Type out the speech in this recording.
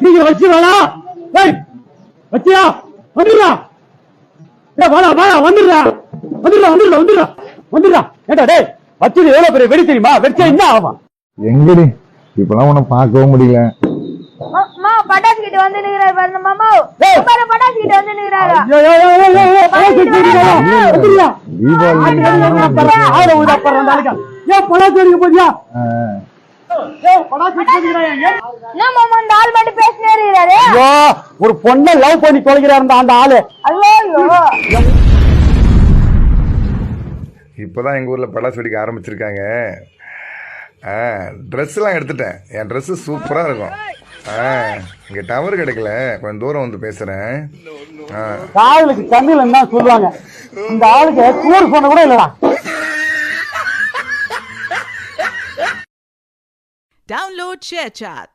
சீக்கிரம் வச்சு வேணா வச்சியா வந்துடுறா வாடா வாடா வந்துடுறா வந்துடுறா வந்துடுறா வந்துடுறா வந்துடுறா ஏடா டேய் வச்சது எவ்வளவு பெரிய வெடி தெரியுமா வெடிச்சா என்ன ஆகும் எங்கடி இப்பெல்லாம் உன்னை பார்க்கவும் முடியல. பட்டாசு கிட்ட வந்து நிக்கிறாரு பாருங்க மாமா. பட்டாசு கிட்ட வந்து நிக்கிறாரு. ஒரு பொண்ணை லவ் பண்ணி தொலைகிறாரு அந்த ஆளு. இப்பதான் எங்க ஊர்ல பட்டாசு வெடிக்க ஆரம்பிச்சிருக்காங்க. ட்ரெஸ் எல்லாம் எடுத்துட்டேன். என் ட்ரெஸ் சூப்பரா இருக்கும். இங்க டவர் கிடைக்கல, கொஞ்சம் தூரம் வந்து பேசுறேன். காதலுக்கு கண்ணில் தான் சொல்லுவாங்க. இந்த ஆளுக்கு கூர் சொன்ன கூட இல்லடா. Download ShareChat.